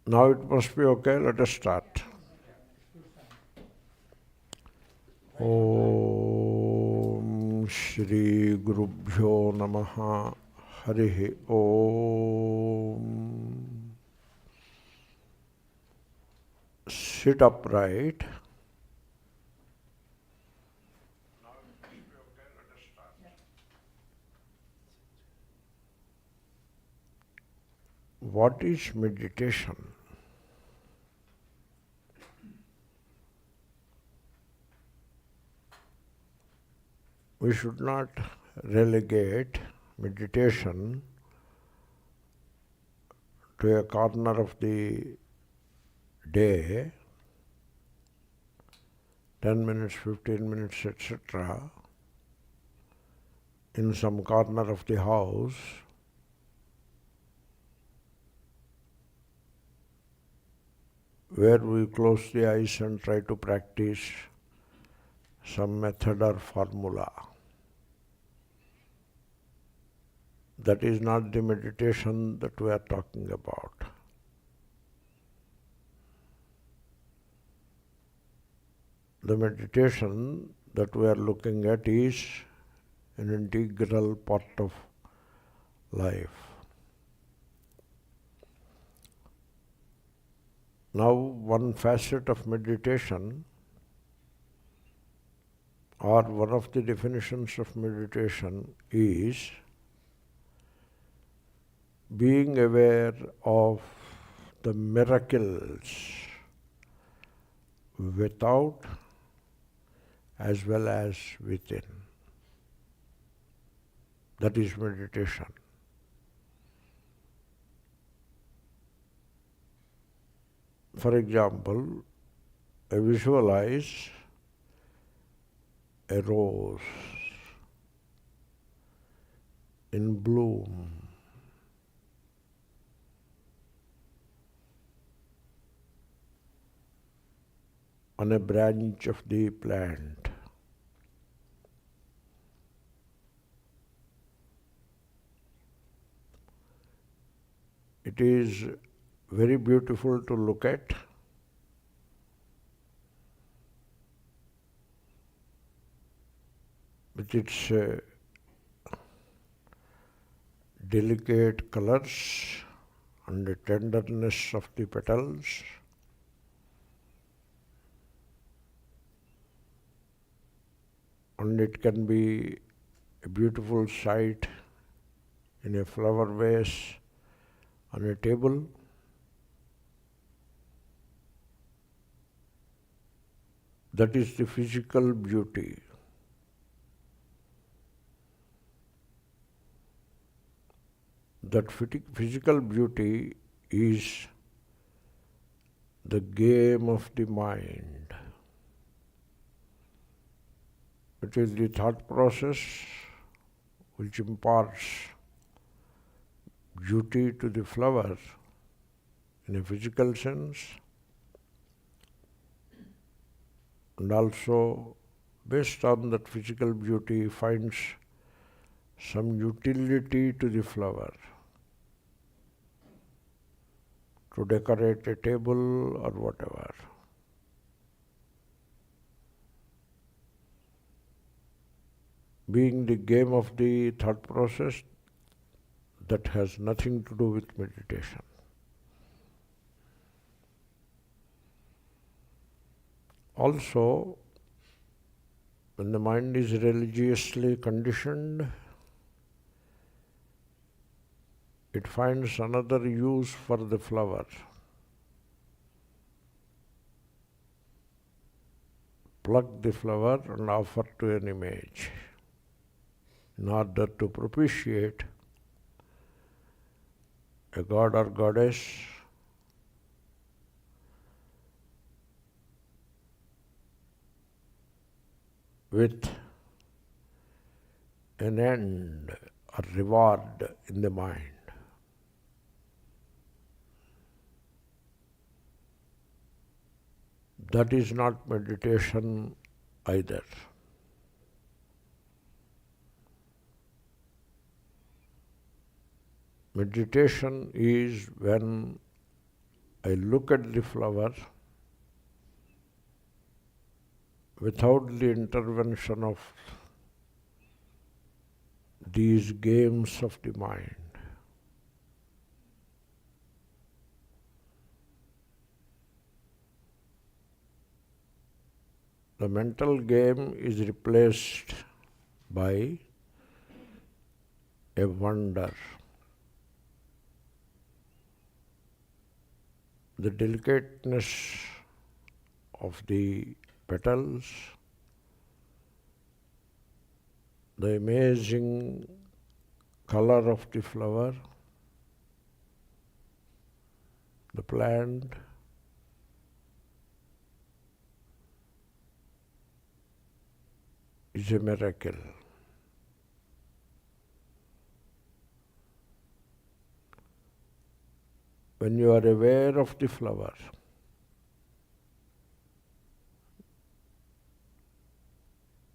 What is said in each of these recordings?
Now it must be okay. Let us start. Om Shri Gurubhyo Namaha Harihi Om. Sit upright. What is meditation? We should not relegate meditation to a corner of the day, 10 minutes, 15 minutes, etc., in some corner of the house, where we close the eyes and try to practice some method or formula. That is not the meditation that we are talking about. The meditation that we are looking at is an integral part of life. Now, one facet of meditation, or one of the definitions of meditation, is being aware of the miracles without as well as within. That is meditation. For example, I visualize a rose in bloom. On a branch of the plant. It is very beautiful to look at. With its delicate colors and the tenderness of the petals. And it can be a beautiful sight in a flower vase on a table. That is the physical beauty. That physical beauty is the game of the mind. It is the thought process which imparts beauty to the flower in a physical sense, and also based on that physical beauty finds some utility to the flower, to decorate a table or whatever. Being the game of the thought process, that has nothing to do with meditation. Also, when the mind is religiously conditioned, it finds another use for the flower. Pluck the flower and offer to an image in order to propitiate a god or goddess with an end or reward in the mind. That is not meditation either. Meditation is when I look at the flower without the intervention of these games of the mind. The mental game is replaced by a wonder. The delicateness of the petals, the amazing color of the flower, the plant, is a miracle. When you are aware of the flower,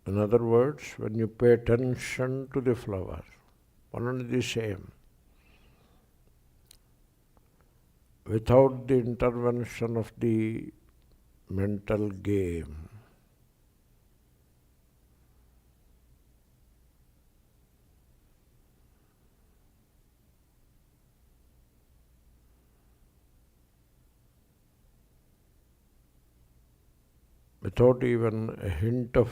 in other words, when you pay attention to the flower, one and the same, without the intervention of the mental game, without even a hint of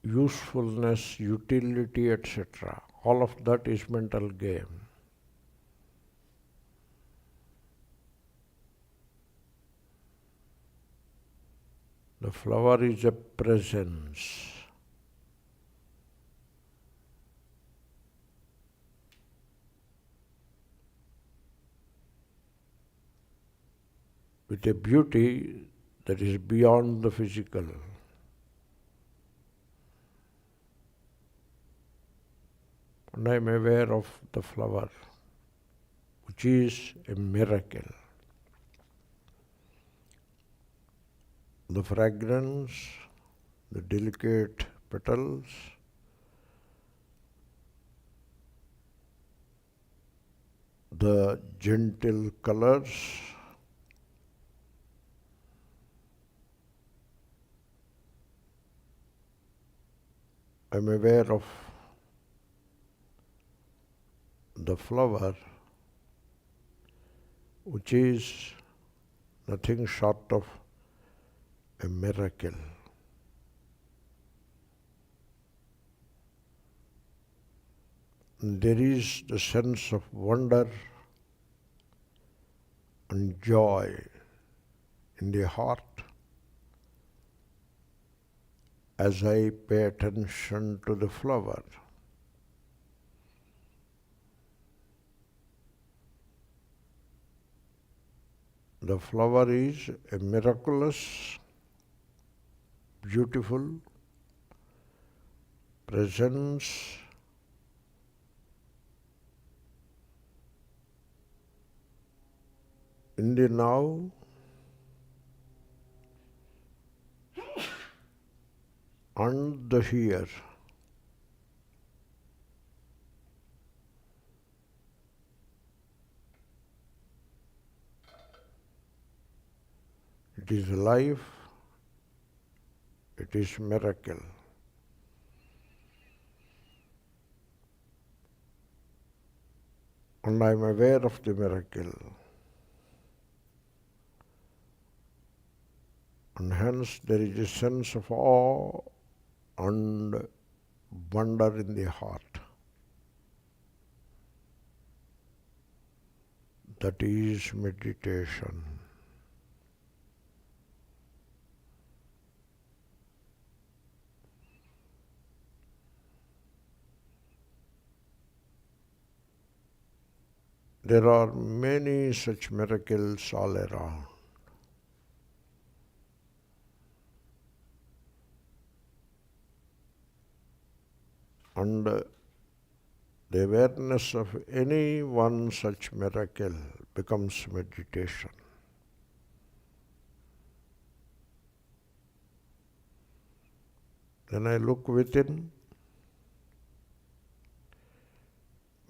usefulness, utility, etc. All of that is mental game. The flower is a presence. With a beauty that is beyond the physical. And I am aware of the flower, which is a miracle. The fragrance, the delicate petals, the gentle colors, I am aware of the flower, which is nothing short of a miracle. And there is the sense of wonder and joy in the heart as I pay attention to the flower. The flower is a miraculous, beautiful presence in the now and the here. It is life, it is miracle. And I am aware of the miracle. And hence there is a sense of awe and wonder in the heart. That is meditation. There are many such miracles all around. And the awareness of any one such miracle becomes meditation. Then I look within,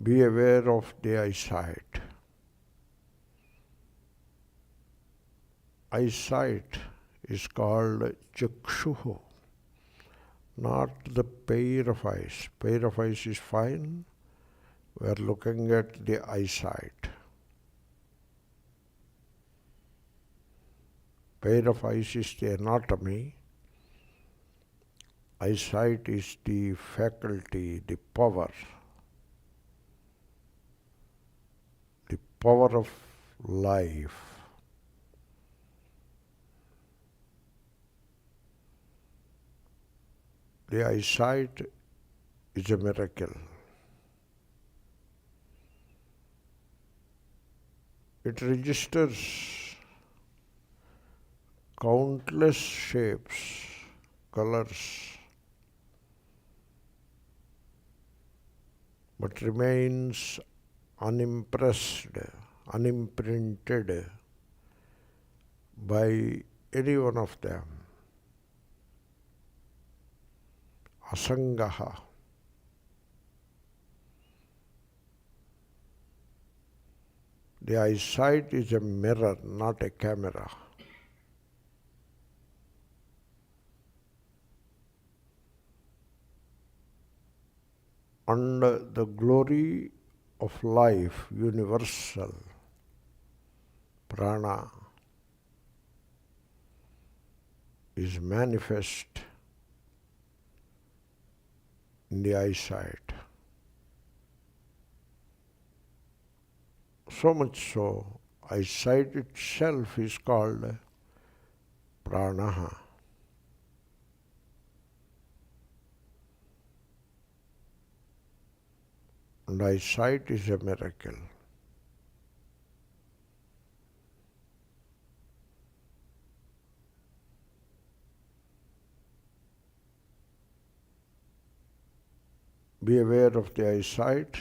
be aware of the eyesight. eyesight is called chakshuhu, not the pair of eyes. Pair of eyes is fine. We are looking at the eyesight. Pair of eyes is the anatomy. Eyesight is the faculty, the power of life. The eyesight is a miracle. It registers countless shapes, colors, but remains unimpressed, unimprinted by any one of them. Asangaha. The eyesight is a mirror, not a camera. And the glory of life, universal, prana, is manifest in the eyesight. So much so, eyesight itself is called pranaha. And eyesight is a miracle. Be aware of the eyesight.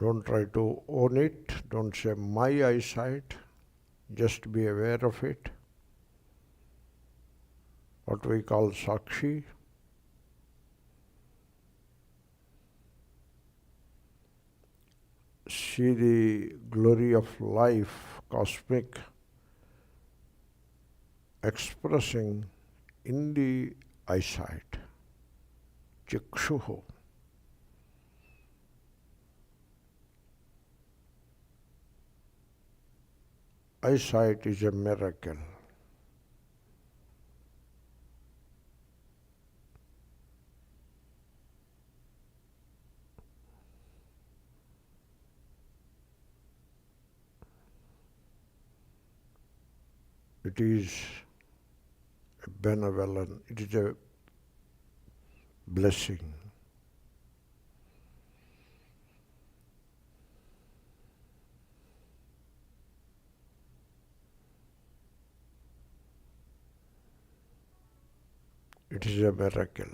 Don't try to own it. Don't say my eyesight. Just be aware of it. What we call sakshi. See the glory of life, cosmic, expressing in the eyesight. Chakshuhu. Eyesight is a miracle. It is a benevolent, it is a blessing. It is a miracle.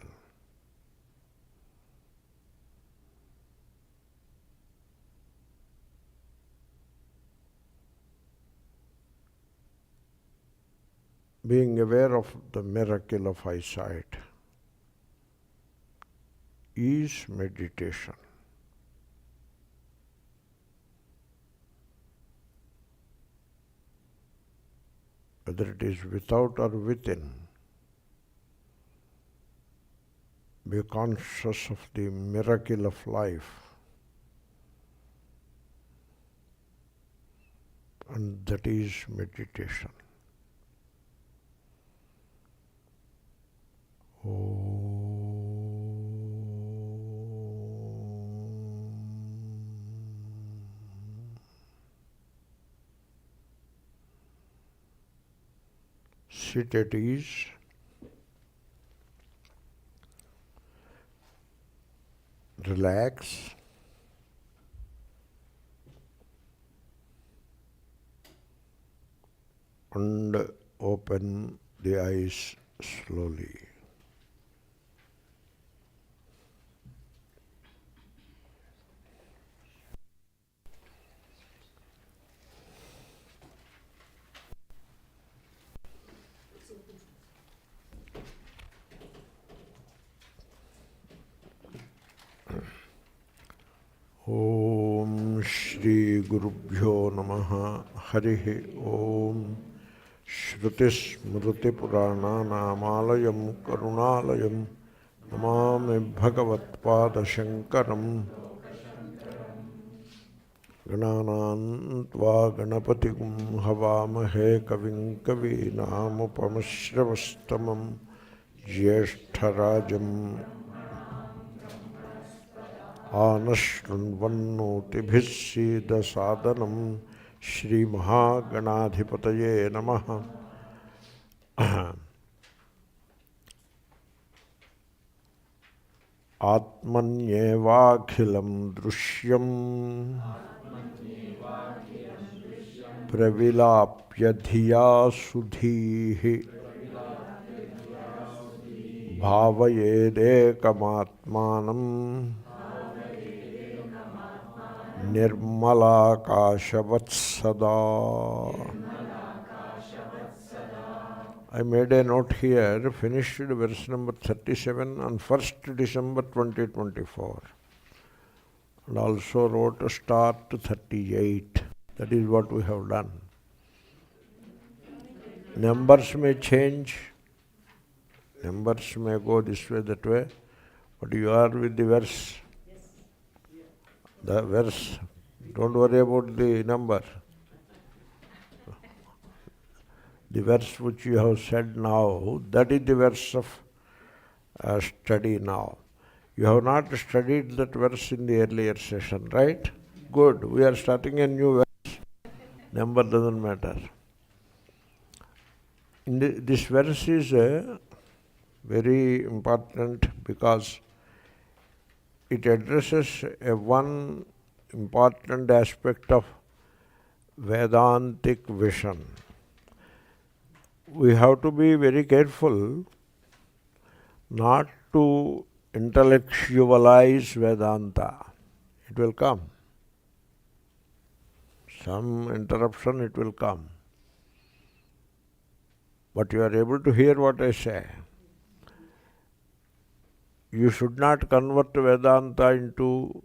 Being aware of the miracle of eyesight is meditation. Whether it is without or within, be conscious of the miracle of life, and that is meditation. Sit at ease. Relax. And open the eyes slowly. Om Shri Gurubhyo Namaha Harihi Om Shrutis Smriti Puranānaṁ Karunalayam Namāmi Bhagavatpada Shankaram Ganānāntva Ganapatigum Havāmahe Kavim Kavīnāmupamasravastamam Jyeshthārajam Ānashṛṇvannotibhis Sīda Sādanam Shri Mahāganādhipataye Namaha. Ātmanyevākhilaṃ dṛśyaṃ pravilāpya dhiyā sudhīḥ bhāvayedekamātmānaṃ nirmalākāśavatsadā. I made a note here, finished verse number 37 on 1st December 2024. And also wrote a start to 38. That is what we have done. Numbers may change. Numbers may go this way, that way. But you are with the verse. The verse. Don't worry about the number. The verse which you have said now, that is the verse of study now. You have not studied that verse in the earlier session, right? Good. We are starting a new verse. Number doesn't matter. This verse is very important because it addresses one important aspect of Vedantic vision. We have to be very careful not to intellectualize Vedanta. It will come. Some interruption it will come. But you are able to hear what I say. You should not convert Vedanta into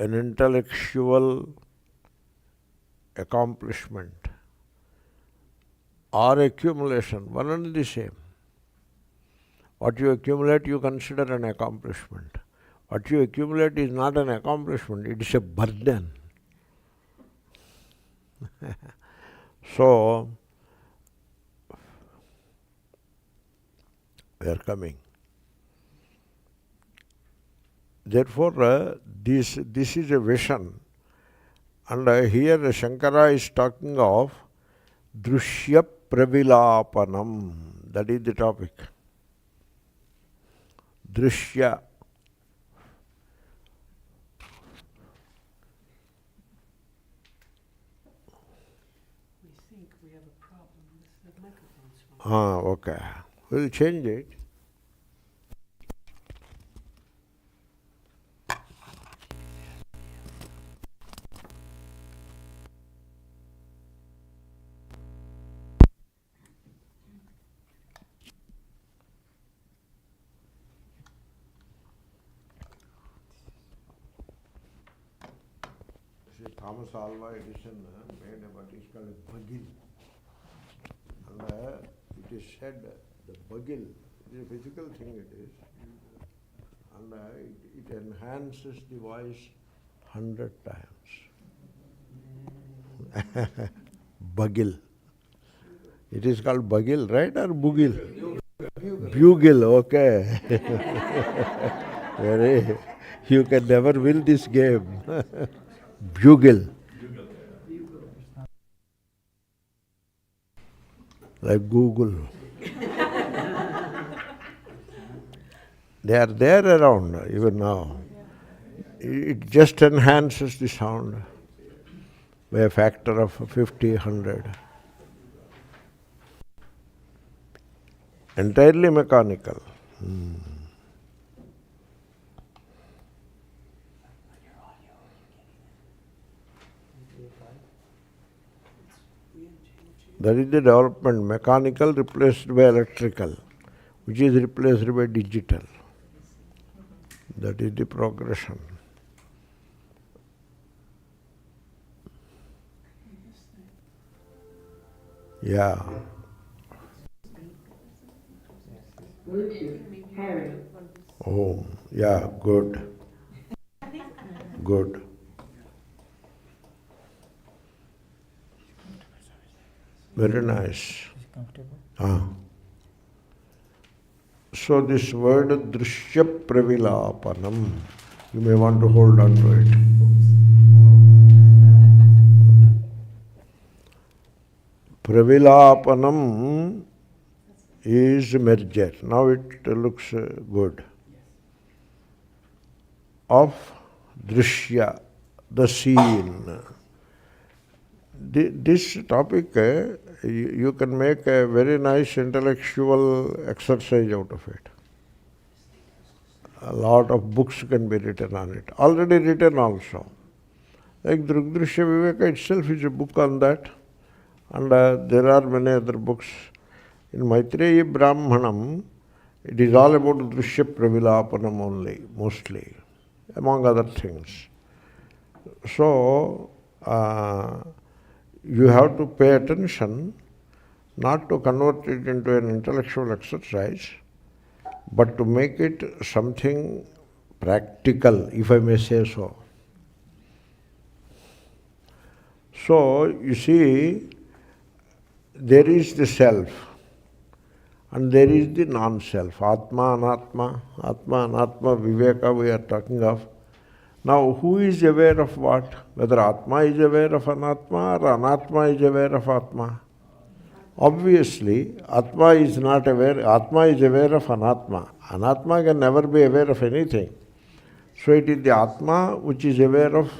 an intellectual accomplishment or accumulation, one and the same. What you accumulate, you consider an accomplishment. What you accumulate is not an accomplishment, it is a burden. So, we are coming. Therefore, this is a vision. And here Shankara is talking of dṛśya pravilāpanam. That is the topic. Dṛśya. We think we have a problem with the microphones. Okay. We'll change it. Thomas Alva Edison made what is called a bagil. And it is said the bagil is a physical thing, it is. And it enhances the voice 100 times. Bagil. It is called bagil, right? Or bugil? Bugle, okay. Very. You can never win this game. Bugle. Like Google. They are there around even now. It just enhances the sound by a factor of 50, 100. Entirely mechanical. That is the development, mechanical replaced by electrical, which is replaced by digital. That is the progression. Yeah. Bluetooth, Harry. Oh, yeah, good. Good. Very nice. Ah. So this word dṛśya pravilāpanam, you may want to hold on to it. Pravilāpanam is merger. Now it looks good. Of dṛśya, the scene. This topic, you can make a very nice intellectual exercise out of it. A lot of books can be written on it. Already written also. Like Dṛśya Viveka itself is a book on that. And there are many other books. In Maitreyi Brahmanam, it is all about dṛśya pravilāpanam only, mostly, among other things. So, you have to pay attention, not to convert it into an intellectual exercise, but to make it something practical, if I may say so. So, you see, there is the self, and there is the non-self, Atma, Anatma, Atma, Anatma, Viveka we are talking of. Now, who is aware of what? Whether Atma is aware of Anatma or Anatma is aware of Atma? Obviously, Atma is not aware, Atma is aware of Anatma. Anatma can never be aware of anything. So it is the Atma which is aware of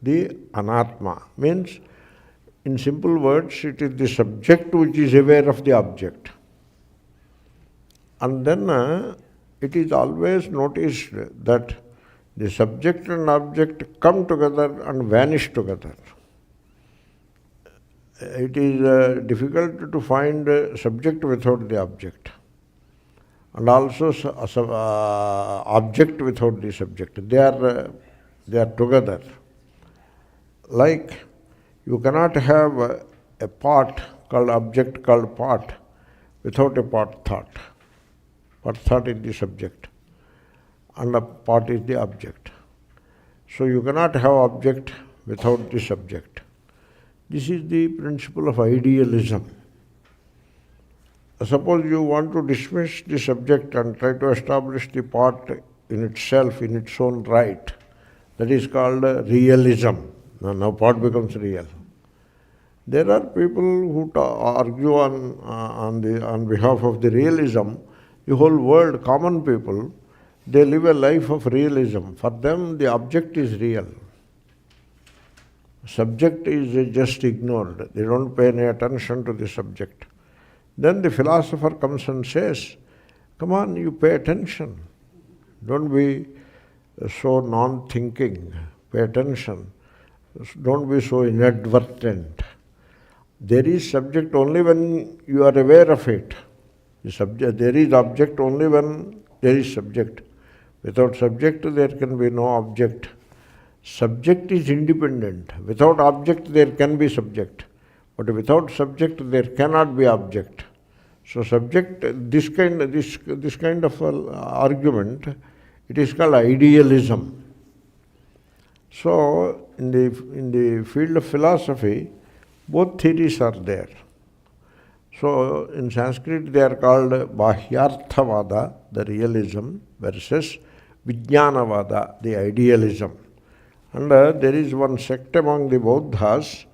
the Anatma. Means, in simple words, it is the subject which is aware of the object. And then it is always noticed that the subject and object come together and vanish together. It is difficult to find a subject without the object, and also object without the subject. They are together. Like you cannot have a pot called object called pot without a pot thought. Pot thought is the subject, and a pot is the object. So you cannot have object without the subject. This is the principle of idealism. Suppose you want to dismiss the subject and try to establish the pot in itself, in its own right. That is called realism. Now pot becomes real. There are people who argue on behalf of the realism. The whole world, common people, they live a life of realism. For them, the object is real. Subject is just ignored. They don't pay any attention to the subject. Then the philosopher comes and says, come on, you pay attention. Don't be so non-thinking. Pay attention. Don't be so inadvertent. There is subject only when you are aware of it. There is object only when there is subject. Without subject, there can be no object. Subject is independent. Without object, there can be subject. But without subject, there cannot be object. So subject, this kind of argument, it is called idealism. So in the field of philosophy, both theories are there. So in Sanskrit they are called bhāvayedekamātmānaṃ, the realism, versus vijñānavāda, the idealism. And there is one sect among the Bodhas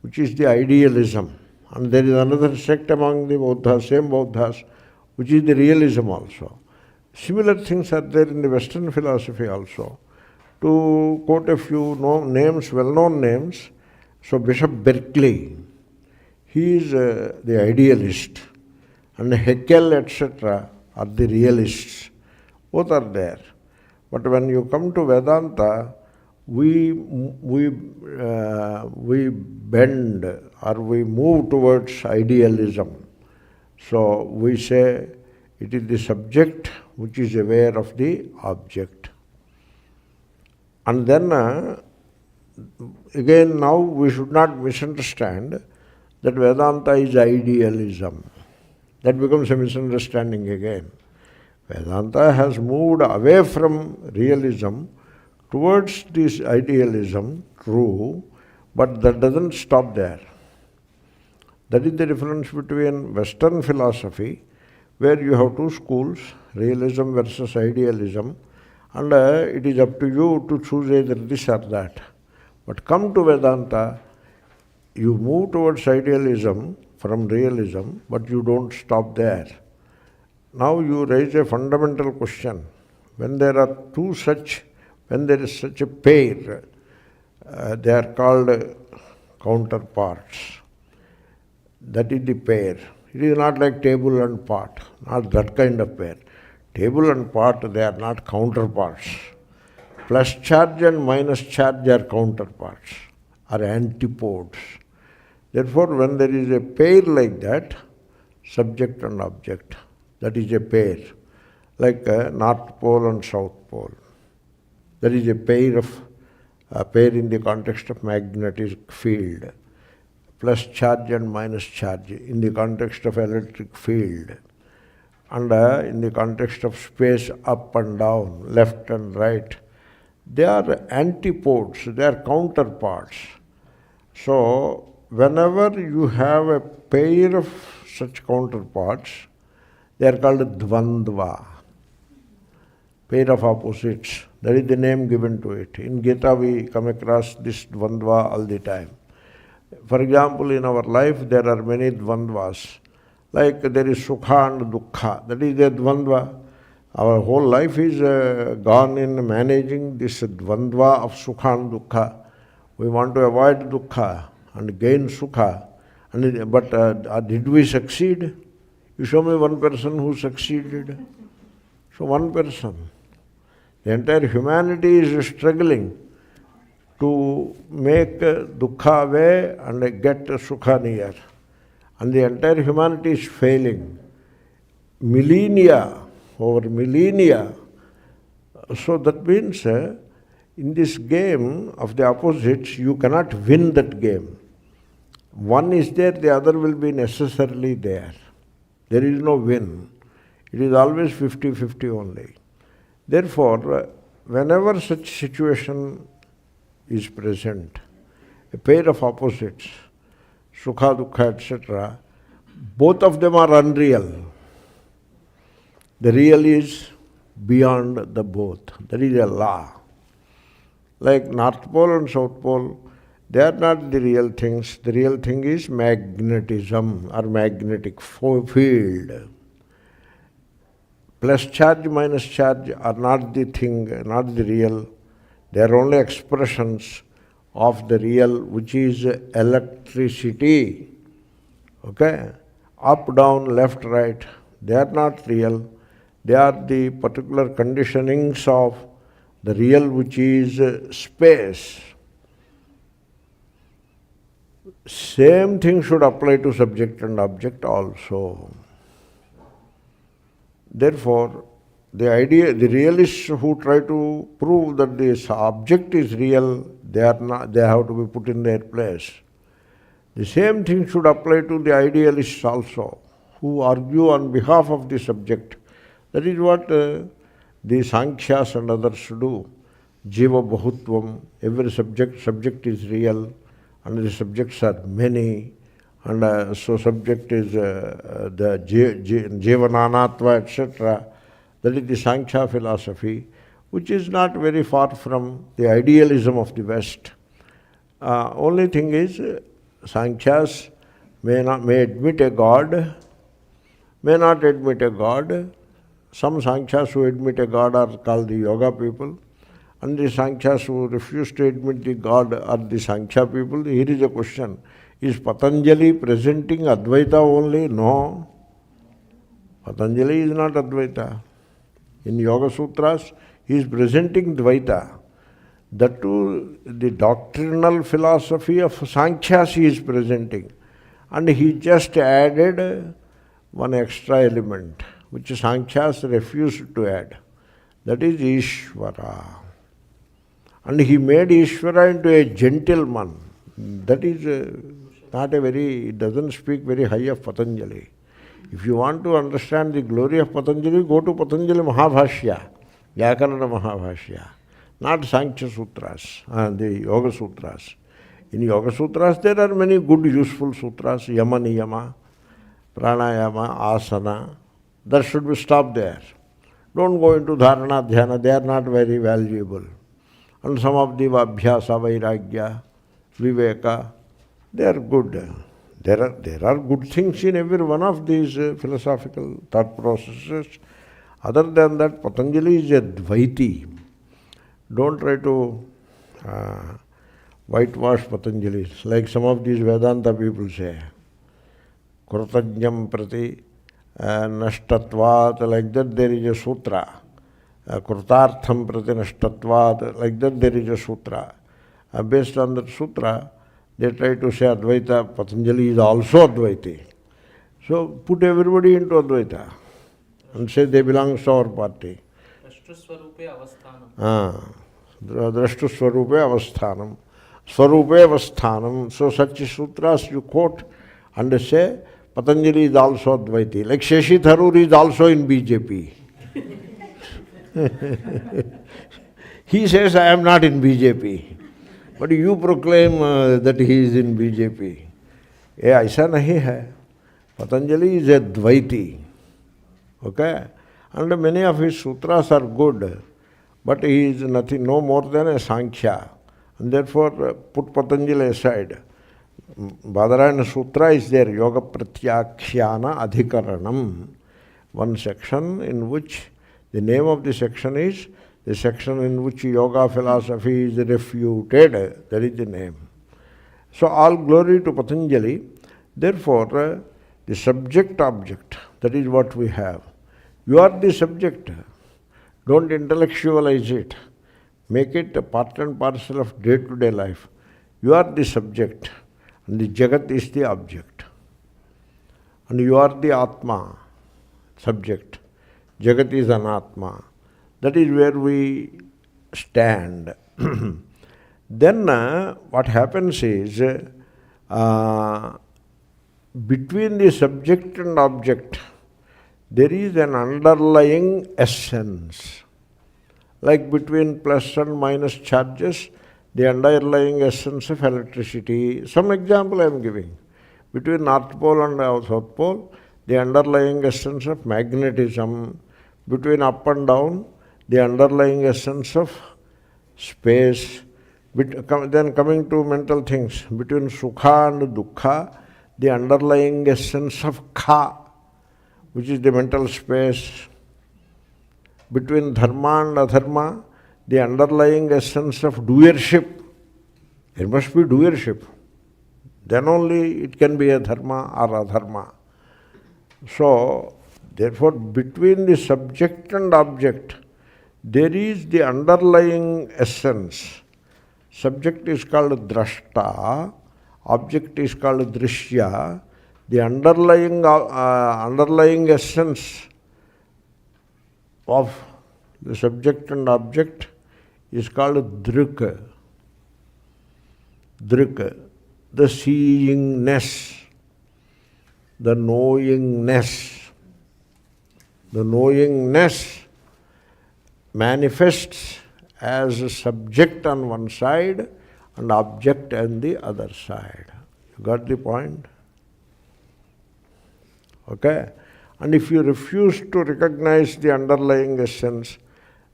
which is the idealism. And there is another sect among the Bodhas, same Bodhas, which is the realism also. Similar things are there in the Western philosophy also. To quote a few names, well-known names, so Bishop Berkeley, he is the idealist, and Haeckel, etc., are the realists. Both are there. But when you come to Vedanta, we bend or we move towards idealism. So we say it is the subject which is aware of the object. And then again, now we should not misunderstand that Vedanta is idealism. That becomes a misunderstanding again. Vedanta has moved away from realism towards this idealism, true, but that doesn't stop there. That is the difference between Western philosophy, where you have two schools, realism versus idealism, and it is up to you to choose either this or that. But come to Vedanta, you move towards idealism from realism, but you don't stop there. Now you raise a fundamental question. When there are when there is such a pair, they are called counterparts. That is the pair. It is not like table and pot, not that kind of pair. Table and pot, they are not counterparts. Plus charge and minus charge are counterparts, are antipodes. Therefore, when there is a pair like that, subject and object, that is a pair, like North Pole and South Pole. That is a pair in the context of magnetic field, plus charge and minus charge in the context of electric field, and in the context of space up and down, left and right. They are antipodes, they are counterparts. So, whenever you have a pair of such counterparts, they are called dvandva, pair of opposites. That is the name given to it. In Gita we come across this dvandva all the time. For example, in our life there are many dvandvas. Like there is sukha and dukkha. That is a dvandva. Our whole life is gone in managing this dvandva of sukha and dukkha. We want to avoid dukkha and gain sukha. But did we succeed? You show me one person who succeeded. So one person. The entire humanity is struggling to make dukkha away and get sukha near. And the entire humanity is failing. Millennia, over millennia. So that means in this game of the opposites, you cannot win that game. One is there, the other will be necessarily there. There is no win. It is always 50-50 only. Therefore, whenever such situation is present, a pair of opposites, sukha, dukkha, etc., both of them are unreal. The real is beyond the both. That is a law. Like North Pole and South Pole, they are not the real things. The real thing is magnetism or magnetic field. Plus charge, minus charge are not the thing, not the real. They are only expressions of the real, which is electricity. Okay? Up, down, left, right. They are not real. They are the particular conditionings of the real, which is space. Same thing should apply to subject and object also. Therefore, the realists who try to prove that this object is real, they have to be put in their place. The same thing should apply to the idealists also, who argue on behalf of the subject. That is what the Sankhyas and others do. Jiva bahutvam, every subject is real, and the subjects are many, and so subject is the jivananatva, etc. That is the Sankhya philosophy, which is not very far from the idealism of the West. Only thing is, Sankhyas may admit a God, may not admit a God. Some Sankhyas who admit a God are called the yoga people, and the Sankhyas who refuse to admit the God are the Sankhya people. Here is a question. Is Patanjali presenting Advaita only? No. Patanjali is not Advaita. In Yoga Sutras, he is presenting Dvaita. That too, the doctrinal philosophy of Sankhyas he is presenting. And he just added one extra element, which Sankhyas refused to add. That is Ishvara. And he made Ishvara into a gentleman. That is it doesn't speak very high of Patanjali. If you want to understand the glory of Patanjali, go to Patanjali Mahabhashya, Vyakarana Mahabhashya, not Sankhya Sutras, the Yoga Sutras. In Yoga Sutras, there are many good, useful sutras, Yama Niyama, Pranayama, Asana. That should be stopped there. Don't go into Dharana, Dhyana, they are not very valuable. And some of the Abhyasa, Vairagya, Viveka, they are good. There are good things in every one of these philosophical thought processes. Other than that, Patanjali is a Dvaiti. Don't try to whitewash Patanjali, like some of these Vedanta people say. Krutajñam prati nashtatvat, like that there is a sutra. Krutartham prati nashtatvat, like that there is a sutra. Based on that sutra, they try to say Advaita, Patanjali is also Advaiti. So put everybody into Advaita and say they belong to our party. Drashtu Swarupe Avasthanam. Swarupe Avasthanam. So such sutras you quote and say Patanjali is also Advaiti. Like Shashi Tharoor is also in BJP. He says, I am not in BJP. But you proclaim that he is in BJP. Aisa nahi hai. Patanjali is a Dvaiti. Okay? And many of his sutras are good, but he is nothing, no more than a Sankhya. And therefore, put Patanjali aside. Badarayana Sutra is there, Yoga Pratyakhyana Adhikaranam. One section in which the name of the section is the section in which yoga philosophy is refuted. That is the name. So all glory to Patanjali. Therefore, the subject-object, that is what we have. You are the subject. Don't intellectualize it. Make it a part and parcel of day-to-day life. You are the subject, and the Jagat is the object. And you are the Atma, subject. Jagat is an Atma. That is where we stand. Then what happens is, between the subject and object, there is an underlying essence. Like between plus and minus charges, the underlying essence of electricity. Some example I am giving. Between North Pole and South Pole, the underlying essence of magnetism. Between up and down, the underlying essence of space. Then coming to mental things, between Sukha and Dukkha, the underlying essence of Kha, which is the mental space. Between Dharma and Adharma, the underlying essence of doership. There must be doership. Then only it can be a Dharma or Adharma. So, therefore, between the subject and object, there is the underlying essence. Subject is called drashta, object is called dṛśya. The underlying essence of the subject and object is called drik. Drik, the seeingness, the knowingness. The knowingness manifests as a subject on one side and object on the other side. You got the point? Okay? And if you refuse to recognize the underlying essence,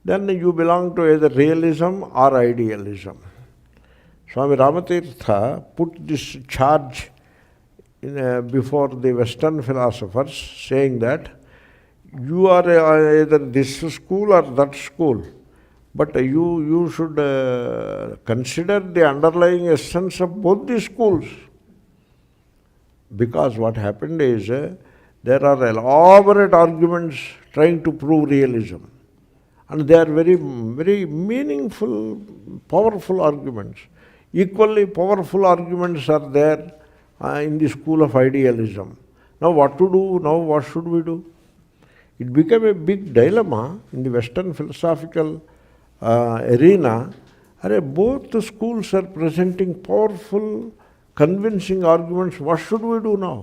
then you belong to either realism or idealism. Swami Ramatirtha put this charge before the Western philosophers, saying that you are either this school or that school, but you should consider the underlying essence of both the schools. Because what happened is, there are elaborate arguments trying to prove realism. And they are very, very meaningful, powerful arguments. Equally powerful arguments are there in the school of idealism. Now what to do? Now what should we do? It became a big dilemma in the Western philosophical arena. Both the schools are presenting powerful convincing arguments, what should we do now?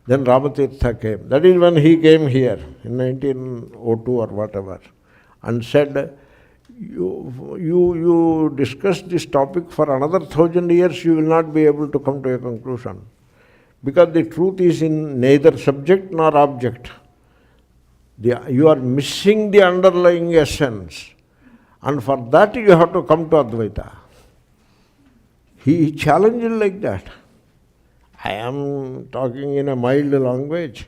Then Ramatirtha came. That is when he came here in 1902 or whatever, and said, you discuss this topic for another 1,000 years, you will not be able to come to a conclusion. Because the truth is in neither subject nor object. You are missing the underlying essence. And for that you have to come to Advaita. He challenged like that. I am talking in a mild language.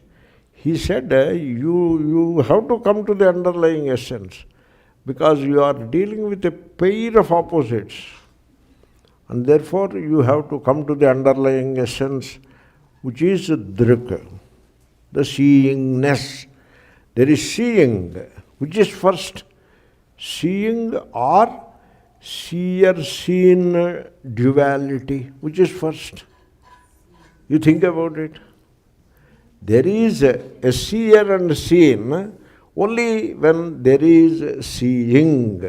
He said, you have to come to the underlying essence, because you are dealing with a pair of opposites. And therefore you have to come to the underlying essence, which is dṛk, the seeingness. There is seeing, which is first. Seeing or seer-seen duality, which is first. You think about it. There is a seer and seen only when there is seeing.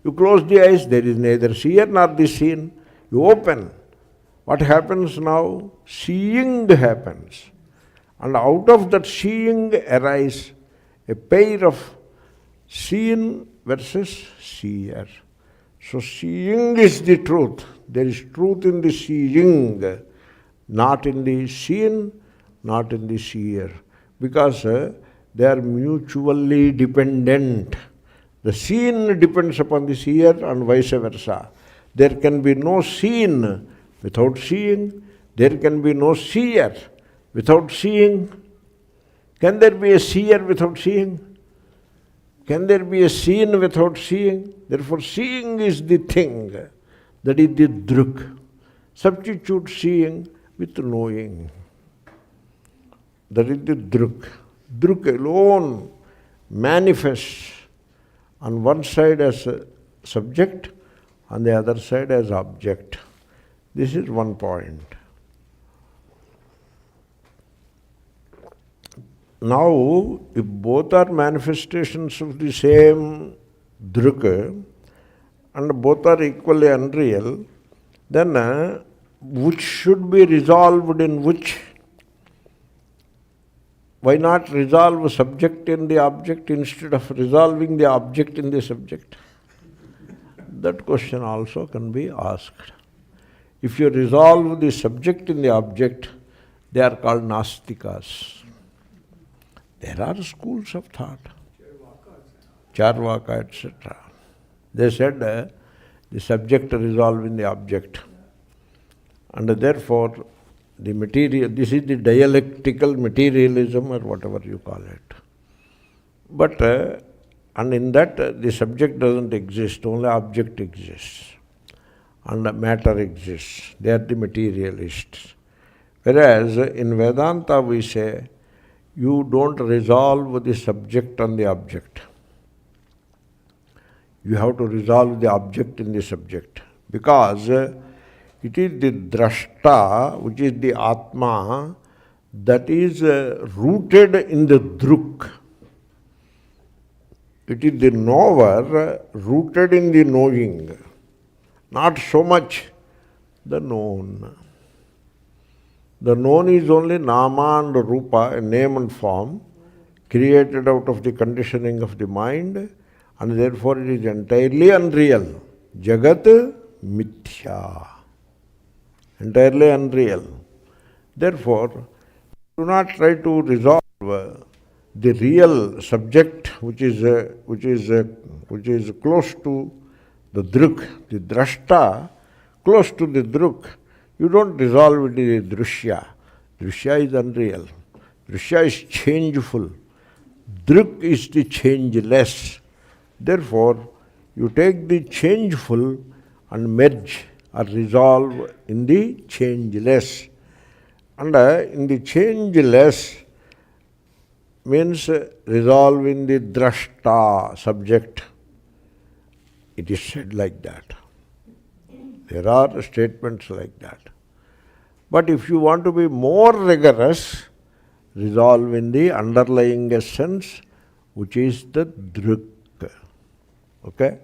You close the eyes, there is neither seer nor the seen. You open. What happens now? Seeing happens. And out of that seeing arise a pair of seen versus seer. So seeing is the truth. There is truth in the seeing, not in the seen, not in the seer. Because they are mutually dependent. The seen depends upon the seer and vice versa. There can be no seen without seeing. There can be no seer without seeing. Can there be a seer without seeing? Can there be a seen without seeing? Therefore, seeing is the thing. That is the dṛk. Substitute seeing with knowing. That is the dṛk. Dṛk alone manifests on one side as a subject, on the other side as object. This is one point. Now, if both are manifestations of the same dṛk and both are equally unreal, then which should be resolved in which? Why not resolve subject in the object instead of resolving the object in the subject? That question also can be asked. If you resolve the subject in the object, they are called Nastikas. There are schools of thought, Charvaka, etc. They said the subject resolve in the object. And therefore, the material, this is the dialectical materialism or whatever you call it. But, and in that the subject doesn't exist, only object exists. And matter exists. They are the materialists. Whereas in Vedanta we say, you don't resolve the subject on the object. You have to resolve the object in the subject. Because it is the dṛśyaṃ, which is the Atma, that is rooted in the dṛk. It is the knower rooted in the knowing, not so much the known. The known is only nama and rupa, a name and form, created out of the conditioning of the mind, and therefore it is entirely unreal. Jagat mithya. Entirely unreal. Therefore, do not try to resolve the real subject which is close to the dṛk, the dṛśyaṃ, close to the dṛk. You don't resolve it in the dṛśya. Dṛśya is unreal. Dṛśya is changeful. Dṛk is the changeless. Therefore, you take the changeful and merge or resolve in the changeless. And in the changeless means resolve in the dṛśyaṃ subject. It is said like that. There are statements like that. But if you want to be more rigorous, resolve in the underlying essence, which is the dṛk. Okay?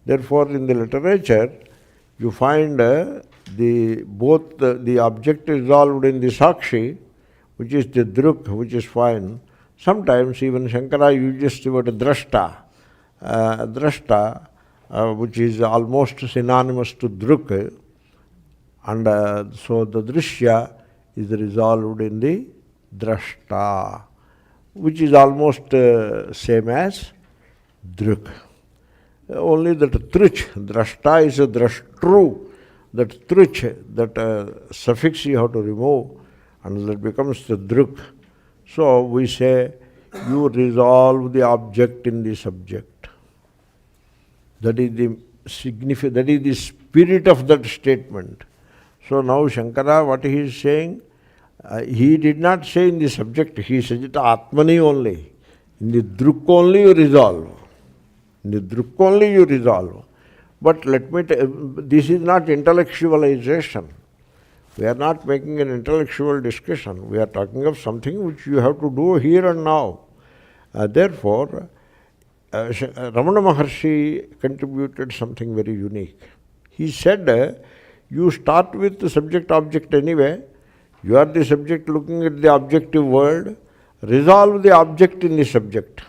Therefore, in the literature, you find the object is resolved in the Sakshi, which is the druk, which is fine. Sometimes even Shankara uses the word dṛśyaṃ, which is almost synonymous to druk, and so the dṛśya is resolved in the drashta, which is almost same as druk. Only that drashta is a drashtru, that trich, that suffix you have to remove, and that becomes the druk. So we say, you resolve the object in the subject. That is the significant, that is the spirit of that statement. So now Shankara, what he is saying, he did not say in the subject, he says it Atmani only. In the druk only you resolve. In the druk only you resolve. But let me this is not intellectualization. We are not making an intellectual discussion. We are talking of something which you have to do here and now. Therefore, Ramana Maharshi contributed something very unique. He said, you start with the subject-object anyway. You are the subject looking at the objective world. Resolve the object in the subject.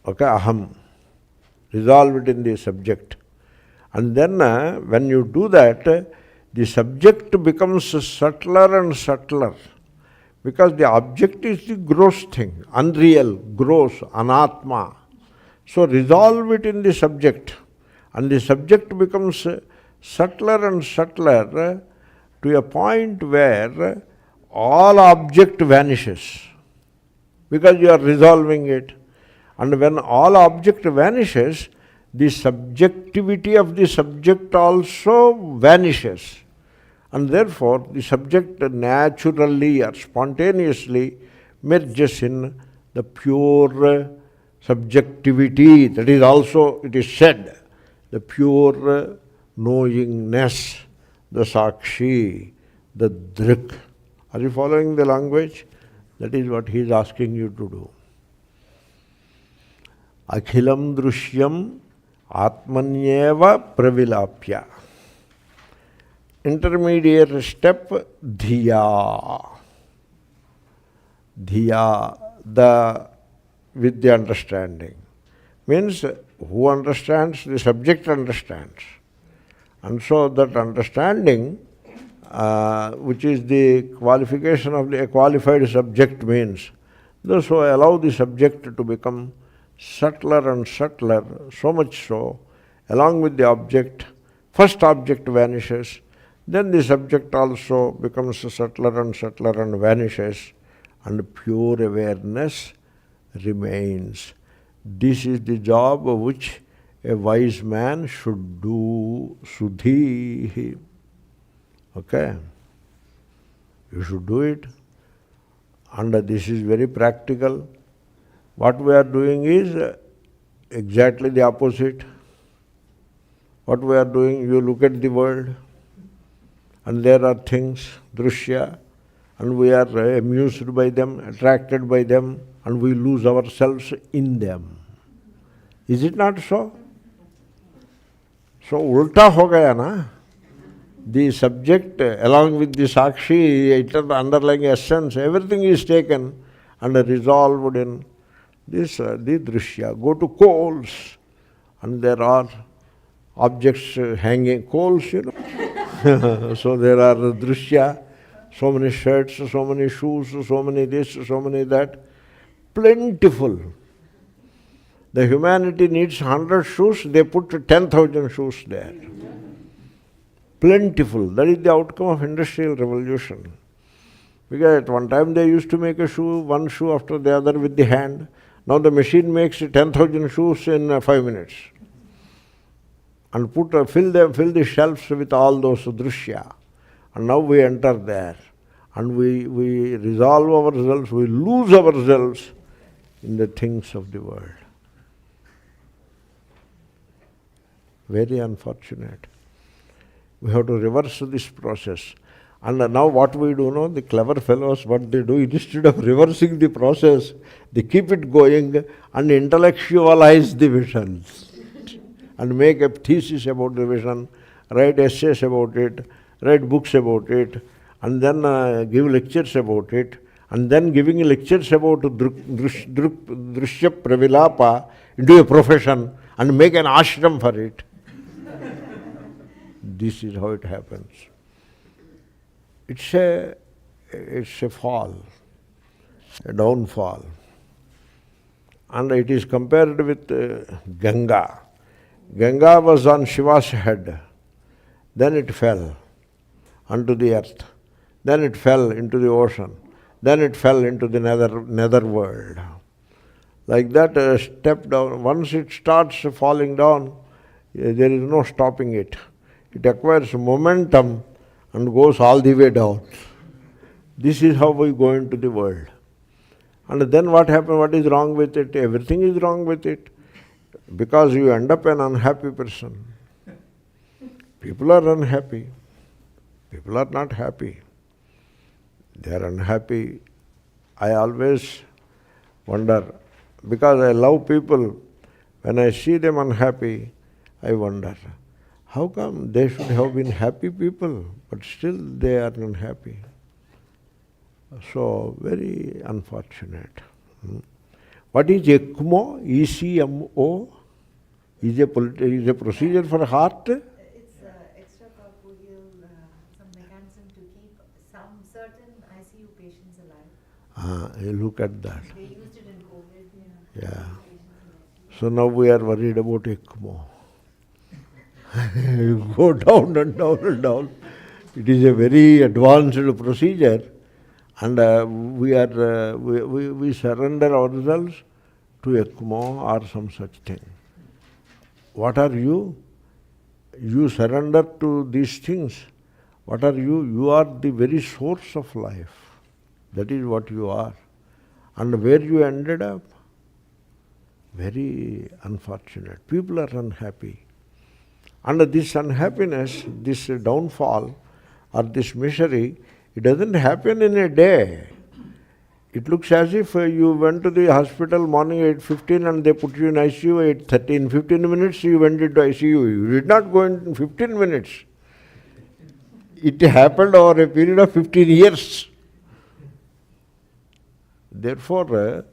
Okay, aham. Resolve it in the subject. And then when you do that, the subject becomes subtler and subtler. Because the object is the gross thing, unreal, gross, anatma. So resolve it in the subject. And the subject becomes subtler and subtler to a point where all object vanishes. Because you are resolving it. And when all object vanishes, the subjectivity of the subject also vanishes. And therefore, the subject naturally or spontaneously merges in the pure subjectivity. That is also, it is said, the pure knowingness, the sakshi, the drik. Are you following the language? That is what he is asking you to do. Akhilam dṛśyaṃ ātmanyevākhilaṃ pravilāpya. Intermediate step, dhiyā. Dhiyā, with the understanding. Means who understands, the subject understands. And so that understanding, which is the qualification of a qualified subject, means thus so allow the subject to become subtler and subtler, so much so, along with the object, first object vanishes, then the subject also becomes subtler and subtler and vanishes, and pure awareness remains. This is the job which a wise man should do, sudhīḥ. Okay? You should do it. And this is very practical. What we are doing is exactly the opposite. What we are doing, you look at the world, and there are things, dṛśyaṃ, and we are amused by them, attracted by them, and we lose ourselves in them. Is it not so? So, ulta ho gaya na? The subject, along with the sakshi, the underlying essence, everything is taken and resolved in this, the dṛśyaṃ. Go to coals, and there are objects hanging, coals, you know. So there are dṛśyaṃ, so many shirts, so many shoes, so many this, so many that. Plentiful. The humanity needs 100 shoes, they put 10,000 shoes there. Plentiful. That is the outcome of industrial revolution. Because at one time they used to make a shoe, one shoe after the other with the hand. Now the machine makes 10,000 shoes in 5 minutes. And fill the shelves with all those dṛśyaṃ. And now we enter there. And we resolve ourselves, we lose ourselves in the things of the world. Very unfortunate. We have to reverse this process. And now what we do know, the clever fellows, what they do, instead of reversing the process, they keep it going and intellectualize the vision and make a thesis about the vision write essays about it, write books about it, and then give lectures about it, and then giving lectures about dṛśya pravilāpya into a profession and make an ashram for it. This is how it happens. It's a fall, a downfall. And it is compared with Ganga. Ganga was on Shiva's head. Then it fell onto the earth. Then it fell into the ocean. Then it fell into the nether world. Like that, step down. Once it starts falling down, there is no stopping it. It acquires momentum and goes all the way down. This is how we go into the world. And then what happens? What is wrong with it? Everything is wrong with it. Because you end up an unhappy person. People are unhappy. People are not happy. They are unhappy. I always wonder, because I love people, when I see them unhappy, I wonder, how come they should have been happy people, but still they are unhappy? So, very unfortunate. What is ECMO? ECMO? Is a procedure for heart? It's extracorporeal, some mechanism to keep some certain ICU patients alive. You look at that. They used it in COVID. Yeah. So now we are worried about ECMO. You go down and down and down. It is a very advanced procedure, and we surrender ourselves to ECMO or some such thing. What are you? You surrender to these things. What are you? You are the very source of life. That is what you are. And where you ended up? Very unfortunate. People are unhappy. And this unhappiness, this downfall, or this misery, it doesn't happen in a day. It looks as if you went to the hospital morning 8:15 and they put you in ICU 8:30. In 15 minutes you went into ICU. You did not go in 15 minutes. It happened over a period of 15 years. Therefore,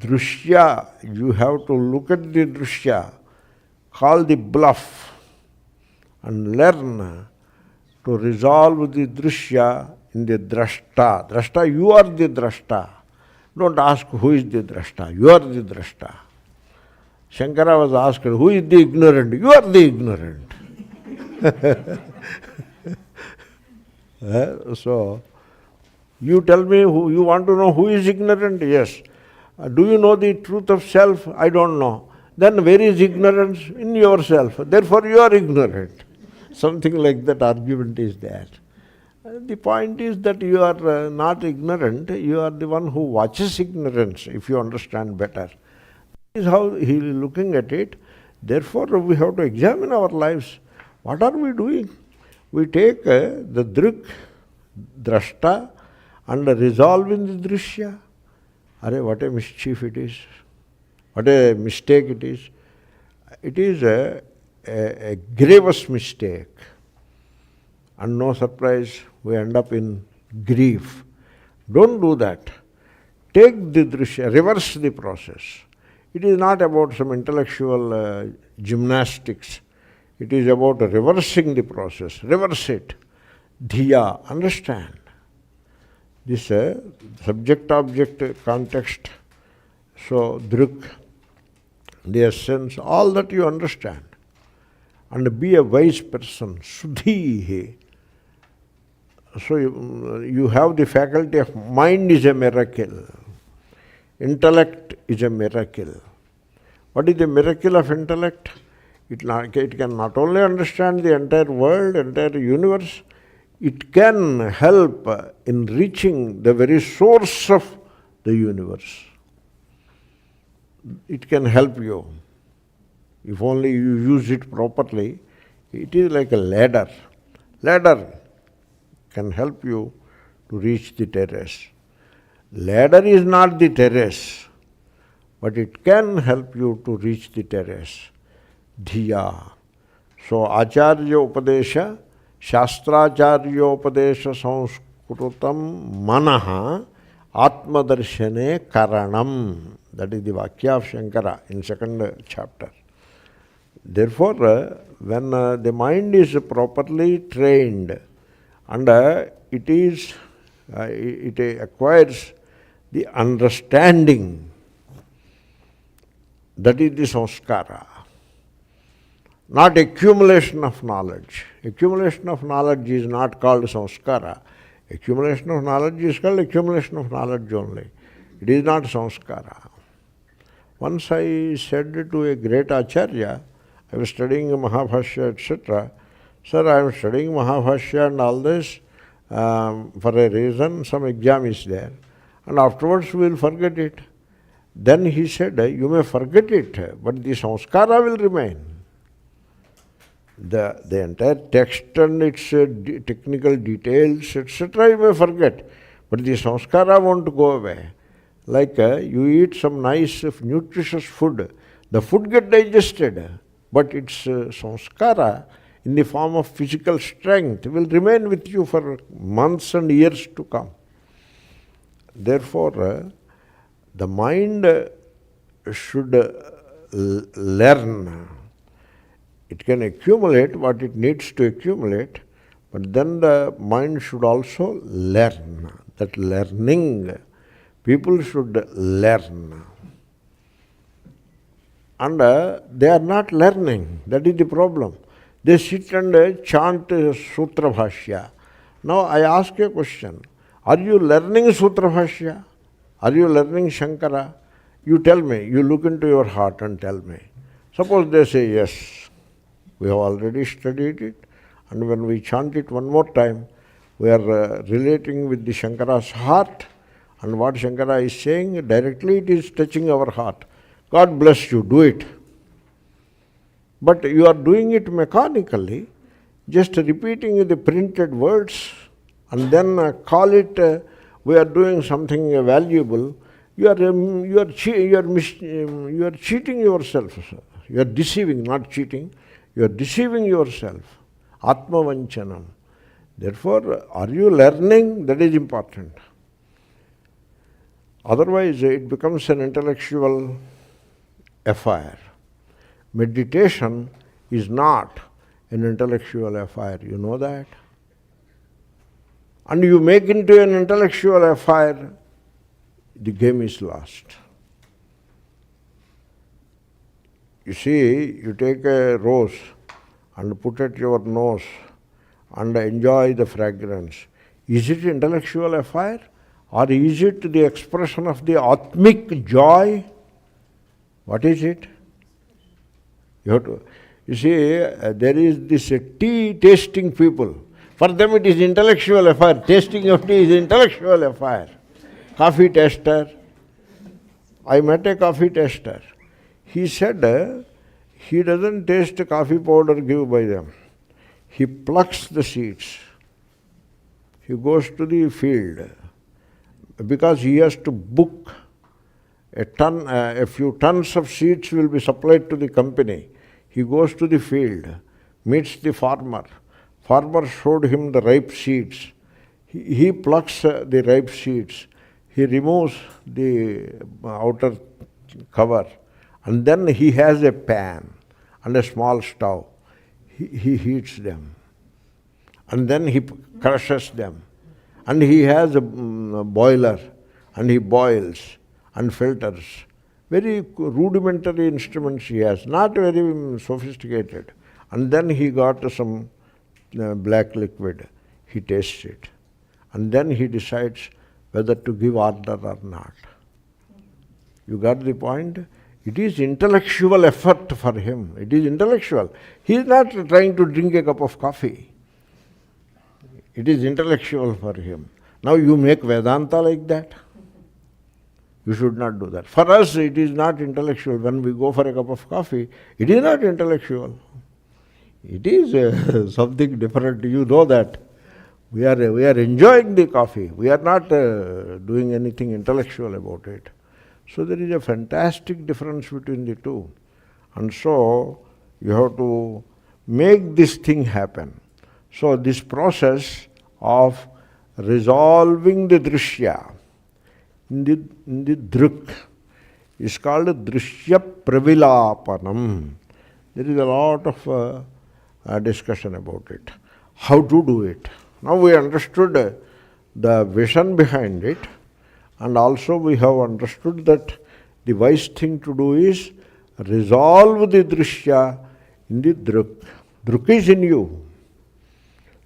dṛśya, you have to look at the dṛśya, call the bluff, and learn to resolve the dṛśya in the dṛśta. Dṛśta, you are the dṛśta. Don't ask who is the dṛśta. You are the dṛśta. Shankara was asked, who is the ignorant? You are the ignorant. So, you tell me, who you want to know who is ignorant? Yes. Do you know the truth of self? I don't know. Then where is ignorance? In yourself. Therefore you are ignorant. Something like that argument is there. The point is that you are not ignorant, you are the one who watches ignorance, if you understand better. This is how he is looking at it. Therefore we have to examine our lives. What are we doing? We take the dṛśta and resolve in the dṛśya. Arey, what a mischief it is. What a mistake it is. It is a grievous mistake. And no surprise, we end up in grief. Don't do that. Take the dṛśya, reverse the process. It is not about some intellectual gymnastics. It is about reversing the process. Reverse it. Dhiyā, understand. This subject-object context, so dṛk, the essence, all that you understand. And be a wise person, sudhīḥ. So you have the faculty of mind is a miracle. Intellect is a miracle. What is the miracle of intellect? It can not only understand the entire world, entire universe, it can help in reaching the very source of the universe. It can help you. If only you use it properly, it is like a ladder. Ladder can help you to reach the terrace. Ladder is not the terrace, but it can help you to reach the terrace. Dhiyā. So Acharya Upadesha, Shastracharya Upadesha Sanskrutam Manaha Atmadarshane Karanam. That is the Vakya of Shankara in second chapter. Therefore, when the mind is properly trained and it acquires the understanding, that is the samskara. Not accumulation of knowledge. Accumulation of knowledge is not called samskara. Accumulation of knowledge is called accumulation of knowledge only. It is not samskara. Once I said to a great acharya, I was studying Mahabhashya, etc. Sir, I am studying Mahabhashya and all this for a reason, some exam is there, and afterwards we will forget it. Then he said, you may forget it, but the samskara will remain. The entire text and its technical details, etc., you may forget, but the samskara won't go away. Like you eat some nice, nutritious food, the food gets digested, but its samskara in the form of physical strength will remain with you for months and years to come. Therefore, the mind should learn. It can accumulate what it needs to accumulate, but then the mind should also learn. That learning, people should learn. And they are not learning. That is the problem. They sit and chant Sutra Bhashya. Now I ask a question. Are you learning Sutra Bhashya? Are you learning Shankara? You tell me. You look into your heart and tell me. Suppose they say, yes, we have already studied it, and when we chant it one more time, we are relating with the Shankara's heart, and what Shankara is saying, directly it is touching our heart. God bless you, do it. But you are doing it mechanically, just repeating the printed words, and then call it, we are doing something valuable. You are cheating yourself. You are deceiving, not cheating. You are deceiving yourself. Ātmavañcanam. Therefore, are you learning? That is important. Otherwise, it becomes an intellectual affair. Meditation is not an intellectual affair. You know that? And you make into an intellectual affair, the game is lost. You see, you take a rose and put at your nose and enjoy the fragrance. Is it intellectual affair, or is it the expression of the Atmic joy? What is it? You see, there is this tea tasting people. For them it is intellectual affair. Tasting of tea is intellectual affair. Coffee taster. I met a coffee taster. He said he doesn't taste coffee powder given by them. He plucks the seeds. He goes to the field because he has to book a few tons of seeds will be supplied to the company. He goes to the field, meets the farmer. Farmer showed him the ripe seeds. He plucks the ripe seeds. He removes the outer cover, and then he has a pan and a small stove. He heats them, and then he crushes them, and he has a boiler, and he boils and filters. Very rudimentary instruments he has, not very sophisticated. And then he got some black liquid. He tastes it, and then he decides whether to give order or not. You got the point? It is intellectual effort for him. It is intellectual. He is not trying to drink a cup of coffee. It is intellectual for him. Now you make Vedanta like that? You should not do that. For us, it is not intellectual. When we go for a cup of coffee, it is not intellectual. It is something different. You know that. We are enjoying the coffee. We are not doing anything intellectual about it. So there is a fantastic difference between the two. And so you have to make this thing happen. So this process of resolving the dṛśya in the dṛk is called pravilāpyanam. There is a lot of discussion about it. How to do it. Now we understood the vision behind it, and also we have understood that the wise thing to do is resolve the dṛśya in the dṛk. Dṛk is in you.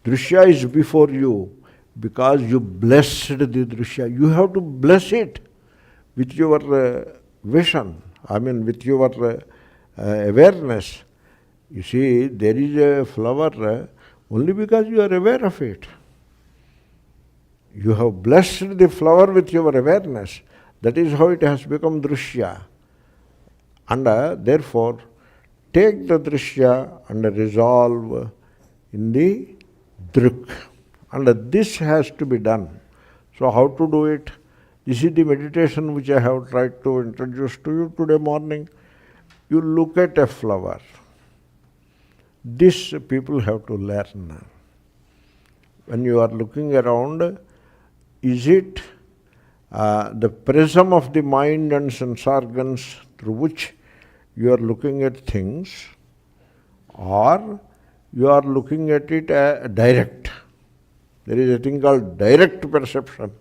Dṛśya is before you because you blessed the dṛśya. You have to bless it with your vision, with your awareness. You see, there is a flower only because you are aware of it. You have blessed the flower with your awareness. That is how it has become dṛśya. And therefore, take the dṛśya and resolve in the dṛk. And this has to be done. So how to do it? This is the meditation which I have tried to introduce to you today morning. You look at a flower. This people have to learn. When you are looking around, is it the prism of the mind and sense organs through which you are looking at things, or you are looking at it direct? There is a thing called direct perception.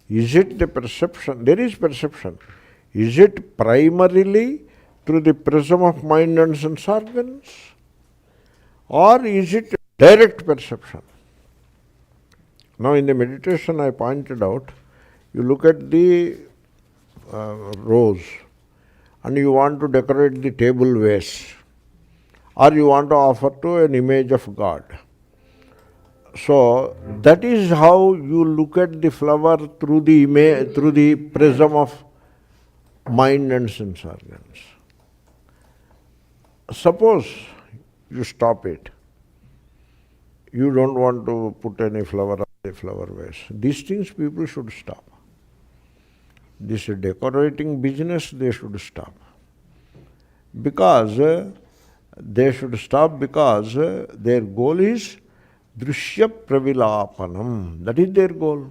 Is it the perception? There is perception. Is it primarily through the prism of mind and sense organs? Or is it direct perception? Now in the meditation I pointed out, you look at the rose and you want to decorate the table vase, or you want to offer to an image of God. So that is how you look at the flower through the prism of mind and sense organs. Suppose you stop it. You don't want to put any flower on the flower vase. These things people should stop. This decorating business they should stop. Because they should stop because their goal is pravilāpyanam. That is their goal.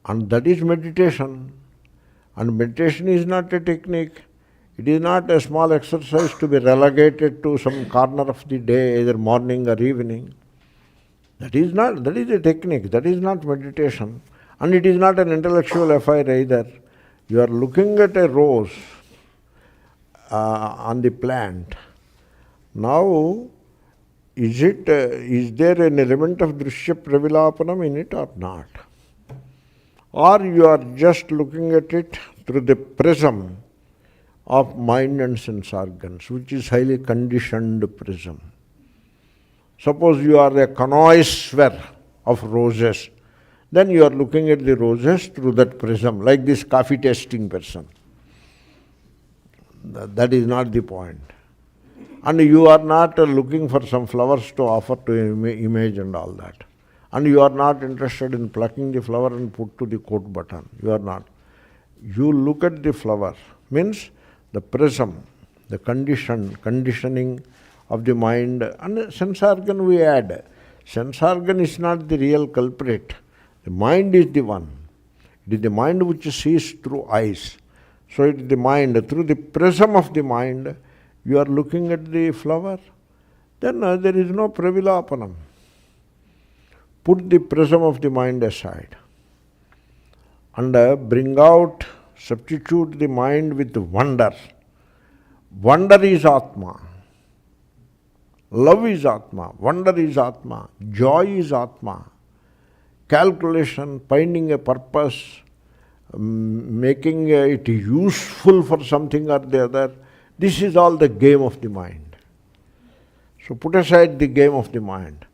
And that is meditation. And meditation is not a technique. It is not a small exercise to be relegated to some corner of the day, either morning or evening. That is a technique. That is not meditation. And it is not an intellectual affair either. You are looking at a rose on the plant. Now, is there an element of pravilāpyanam in it or not? Or you are just looking at it through the prism of mind and sense organs, which is highly conditioned prism. Suppose you are a connoisseur of roses, then you are looking at the roses through that prism, like this coffee tasting person. That is not the point. And you are not looking for some flowers to offer to image and all that. And you are not interested in plucking the flower and put to the coat button. You are not. You look at the flower, means the prism, the conditioning of the mind, and sense organ we add. Sense organ is not the real culprit. The mind is the one. It is the mind which sees through eyes. So it is the mind, through the prism of the mind, you are looking at the flower, then there is no pravilāpyanam. Put the prism of the mind aside and bring out, substitute the mind with wonder. Wonder is Atma. Love is Atma. Wonder is Atma. Joy is Atma. Calculation, finding a purpose, making it useful for something or the other, this is all the game of the mind. So put aside the game of the mind,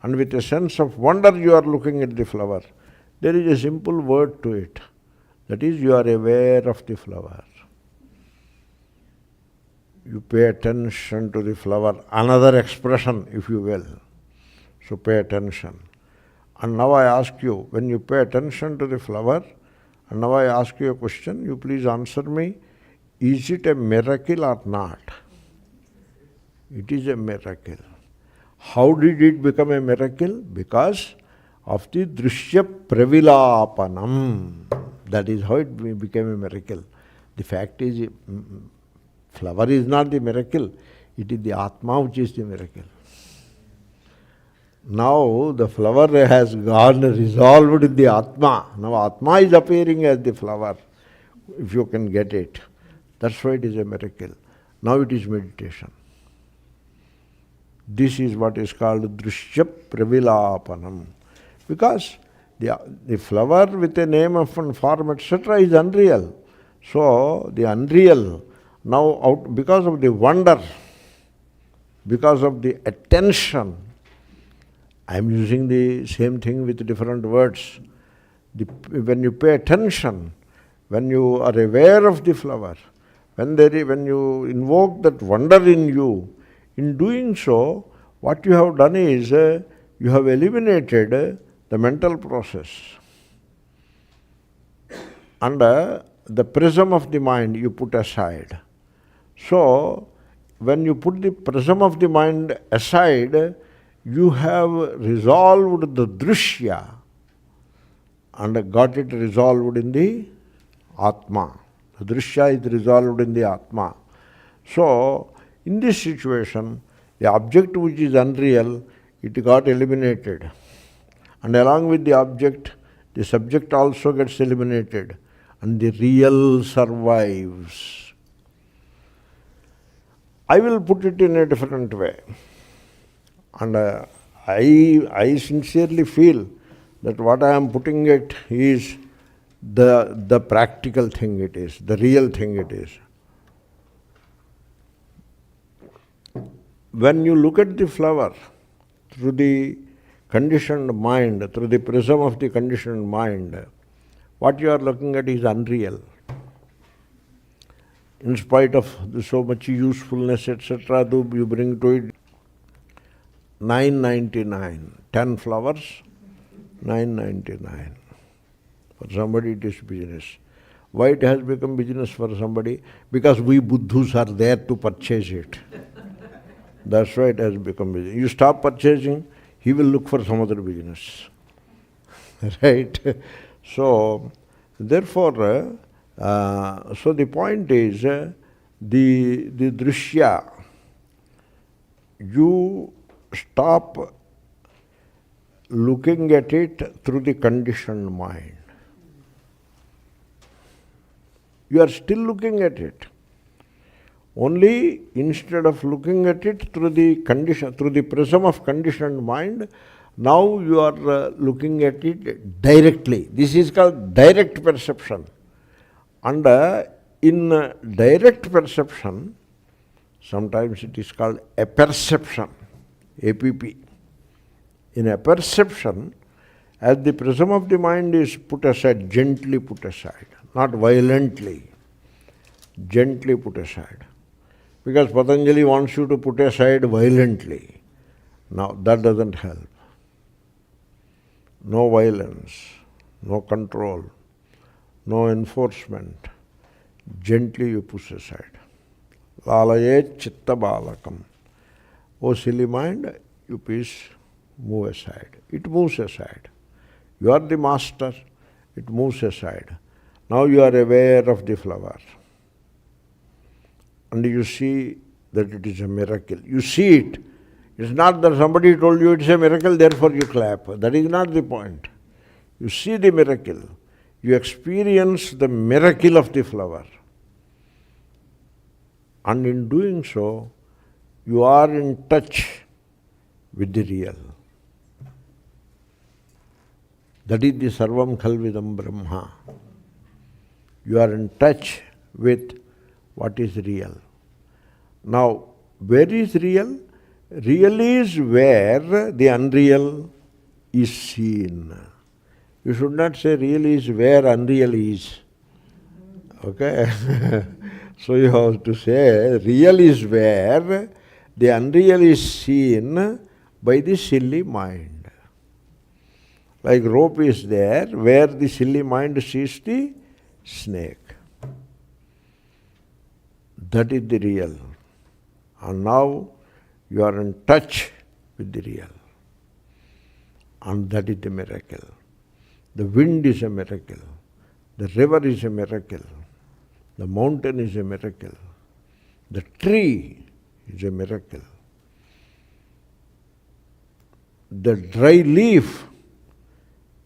and with a sense of wonder you are looking at the flower. There is a simple word to it. That is, you are aware of the flower. You pay attention to the flower. Another expression, if you will. So pay attention. And now I ask you, when you pay attention to the flower, and now I ask you a question, you please answer me, is it a miracle or not? It is a miracle. How did it become a miracle? Because of the dṛśya pravilāpanam. That is how it became a miracle. The fact is, flower is not the miracle. It is the Atma which is the miracle. Now the flower has gone resolved in the Atma. Now Atma is appearing as the flower, if you can get it. That's why it is a miracle. Now it is meditation. This is what is called dṛśya pravilāpanam. Because the flower with a name and form, etc. is unreal. So the unreal, now out because of the wonder, because of the attention, I am using the same thing with different words. When you pay attention, when you are aware of the flower, when you invoke that wonder in you, in doing so, what you have done is, you have eliminated the mental process. And the prism of the mind you put aside. So, when you put the prism of the mind aside, you have resolved the dṛśya and got it resolved in the Atma. The dṛśya is resolved in the Atma. So, in this situation, the object which is unreal, it got eliminated. And along with the object, the subject also gets eliminated. And the real survives. I will put it in a different way. And I sincerely feel that what I am putting it is the practical thing it is, the real thing it is. When you look at the flower through the conditioned mind, through the prism of the conditioned mind, what you are looking at is unreal. In spite of so much usefulness, etc., you bring to it $9.99, 10 flowers, $9.99. For somebody it is business. Why it has become business for somebody? Because we buddhus are there to purchase it. That's why it has become business. You stop purchasing, he will look for some other business. Right? So, therefore, so the point is, the dṛśya, you stop looking at it through the conditioned mind. You are still looking at it. Only instead of looking at it through the prism of conditioned mind, now you are looking at it directly. This is called direct perception. And in direct perception, sometimes it is called apperception, APP. In apperception, as the prism of the mind is put aside, gently put aside, not violently, gently put aside. Because Patanjali wants you to put aside violently. Now, that doesn't help. No violence, no control, no enforcement. Gently you push aside. Lalayet chitta balakam. O silly mind, you please move aside. It moves aside. You are the master, it moves aside. Now you are aware of the flower. And you see that it is a miracle. You see it. It's not that somebody told you it's a miracle, therefore you clap. That is not the point. You see the miracle. You experience the miracle of the flower. And in doing so, you are in touch with the real. That is the sarvam khalvidam brahma. You are in touch with what is real. Now, where is real? Real is where the unreal is seen. You should not say real is where unreal is. Okay? So you have to say real is where the unreal is seen by the silly mind. Like rope is there where the silly mind sees the snake. That is the real. And now You are in touch with the real. And that is the miracle. The wind is a miracle. The river is a miracle. The mountain is a miracle. The tree is a miracle. The dry leaf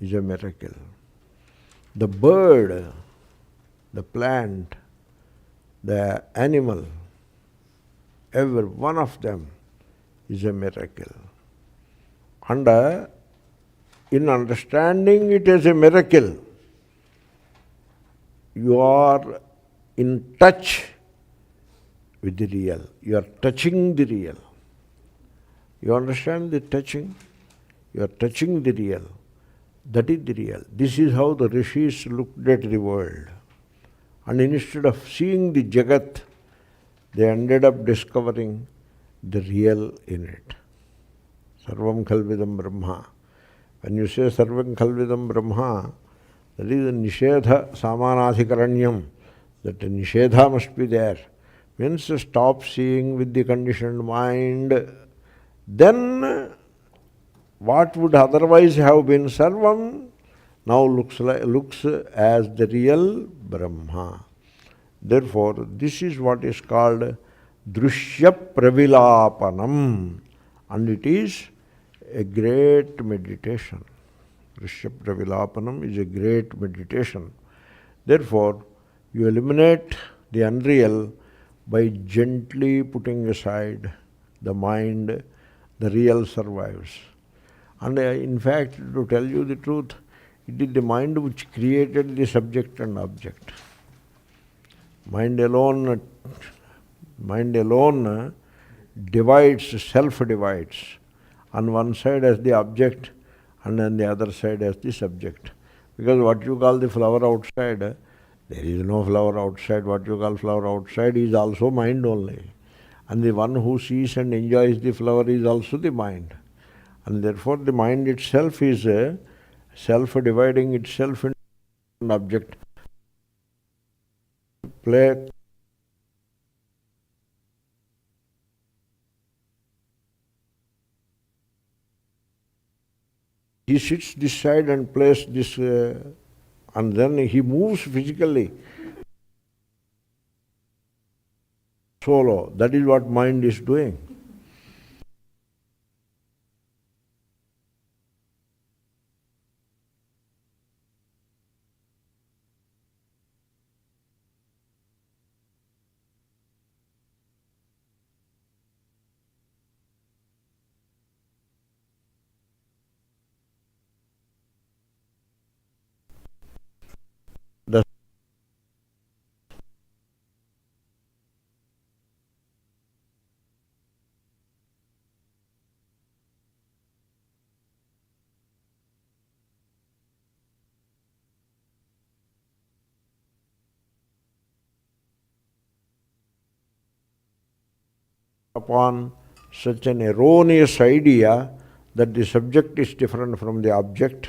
is a miracle. The bird, the plant, the animal, every one of them is a miracle. And in understanding it as a miracle, you are in touch with the real. You are touching the real. You understand the touching? You are touching the real. That is the real. This is how the rishis looked at the world. And instead of seeing the jagat, they ended up discovering the real in it. Sarvam khalvidam brahma. When you say sarvam khalvidam brahma, that is a nishedha samanadhikaranyam. That the nishedha must be there. Means stop seeing with the conditioned mind. Then what would otherwise have been sarvam now looks as the real Brahma. Therefore, this is what is called dṛśya pravilāpanam, and it is a great meditation. Dṛśya pravilāpanam is a great meditation. Therefore, you eliminate the unreal by gently putting aside the mind. The real survives. And in fact, to tell you the truth, it is the mind which created the subject and object. Mind alone divides, self-divides. On one side as the object and on the other side as the subject. Because what you call the flower outside, there is no flower outside. What you call flower outside is also mind only. And the one who sees and enjoys the flower is also the mind. And therefore the mind itself is self-dividing itself into an object. Play. He sits this side and plays this, and then he moves physically. Solo. That is what mind is doing. Upon such an erroneous idea that the subject is different from the object,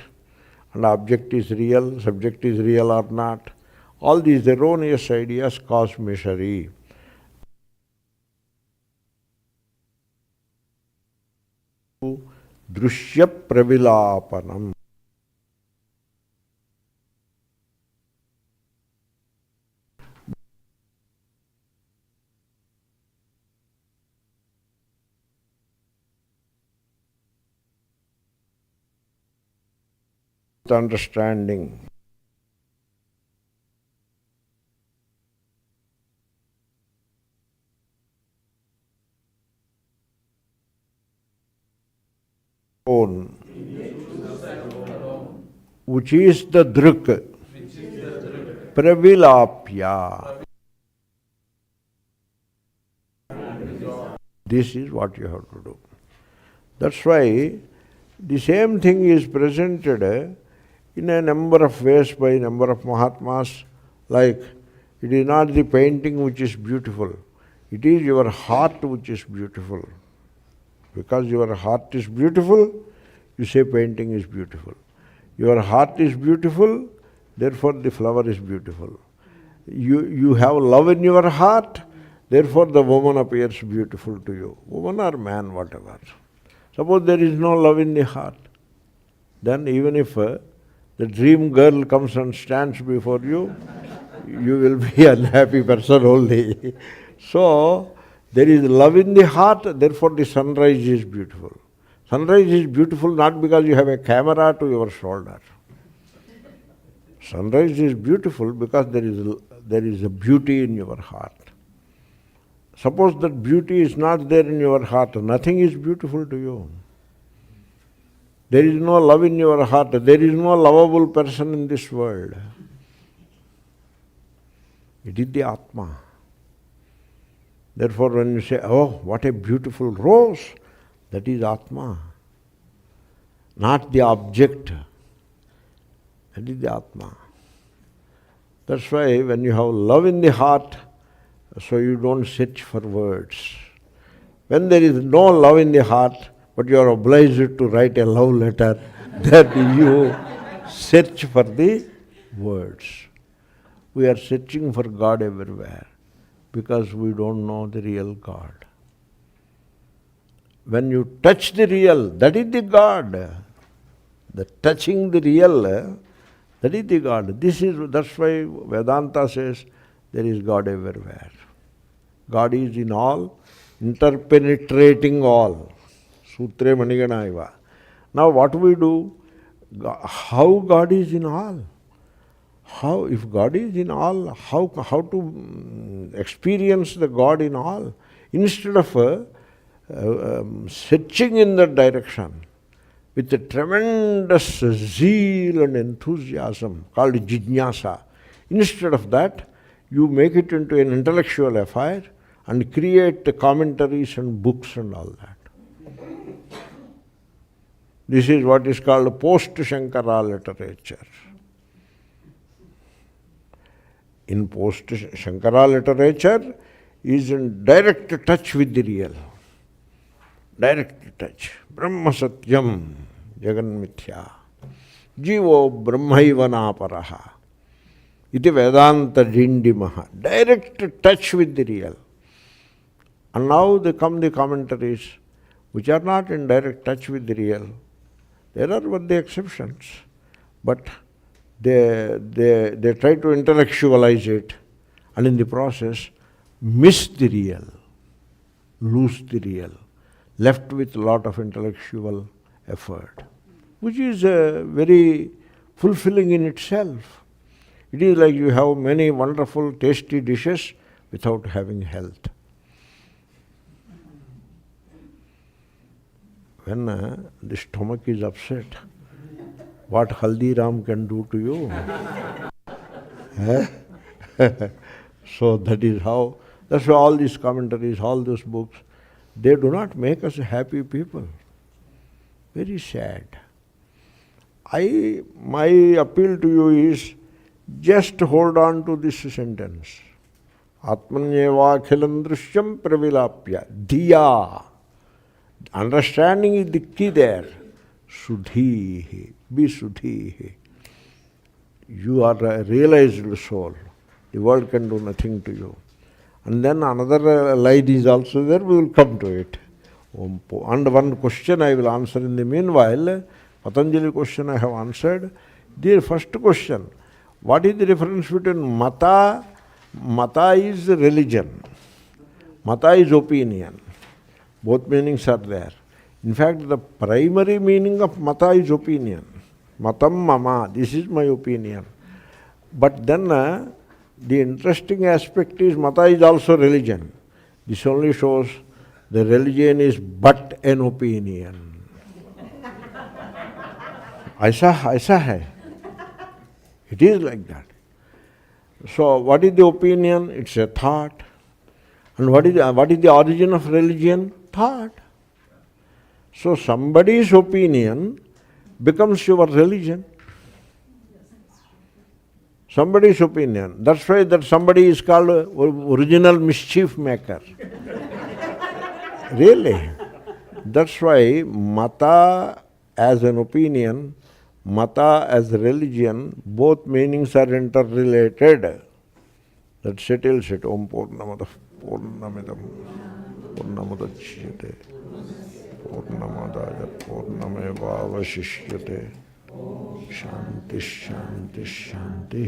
and object is real, subject is real or not, all these erroneous ideas cause misery. Dṛśya pravilāpanam. Understanding. Own. Which is the dṛk. Pravilāpya. This is what you have to do. That's why the same thing is presented in a number of ways by a number of Mahatmas, like it is not the painting which is beautiful, it is your heart which is beautiful. Because your heart is beautiful, you say painting is beautiful. Your heart is beautiful, therefore the flower is beautiful. You have love in your heart, Therefore the woman appears beautiful to you. Woman or man, whatever. Suppose there is no love in the heart, then even if the dream girl comes and stands before you, you will be an unhappy person only. So, there is love in the heart, therefore the sunrise is beautiful. Sunrise is beautiful not because you have a camera to your shoulder. Sunrise is beautiful because there is a beauty in your heart. Suppose that beauty is not there in your heart, nothing is beautiful to you. There is no love in your heart, there is no lovable person in this world. It is the Atma. Therefore when you say, oh, what a beautiful rose, that is Atma. Not the object. That is the Atma. That's why when you have love in the heart, so you don't search for words. When there is no love in the heart, but you are obliged to write a love letter, that you search for the words. We are searching for God everywhere because we don't know the real God. When you touch the real, that is the God. The touching the real, that is the God. That's why Vedanta says there is God everywhere. God is in all, interpenetrating all. Sutre Maniganaiva. Now what we do, how God is in all? How, if God is in all, how to experience the God in all? Instead of searching in that direction with a tremendous zeal and enthusiasm called jijñāsa, instead of that, you make it into an intellectual affair and create commentaries and books and all that. This is what is called post-Shankara literature. In post-Shankara literature is in direct touch with the real. Direct touch. Brahma satyam jagan mithya. Jivo brahmaiva naparaha. Iti Vedanta dindimaha. Direct touch with the real. And now they come the commentaries which are not in direct touch with the real. There are but the exceptions, but they try to intellectualize it and in the process miss the real, lose the real, left with a lot of intellectual effort, which is very fulfilling in itself. It is like you have many wonderful tasty dishes without having health. When the stomach is upset, what Haldiram can do to you? So that is how, that's why all these commentaries, all those books, they do not make us happy people. Very sad. My appeal to you is just hold on to this sentence. ātmanyevākhilaṃ dṛśyaṃ pravilāpya. Dhiyā. Understanding is the key there. Sudhīḥ. Be sudhīḥ. You are a realized soul. The world can do nothing to you. And then another line is also there, we will come to it. And one question I will answer in the meanwhile. Patanjali question I have answered. The first question, what is the difference between mata? Mata is religion. Mata is opinion. Both meanings are there. In fact, the primary meaning of mata is opinion. Matam mama, this is my opinion. But then the interesting aspect is mata is also religion. This only shows the religion is but an opinion. Aisa hai. It is like that. So what is the opinion? It's a thought. And what is the origin of religion? Thought. So somebody's opinion becomes your religion. Somebody's opinion. That's why that somebody is called original mischief maker. Really. That's why mata as an opinion, mata as religion, both meanings are interrelated. That settles it. Om Purnamadaḥ పూర్ణమిదం పూర్ణముదచ్యతే పూర్ణమాదాయ పూర్ణమేవావశిష్యతే శాంతి శాంతి శాంతి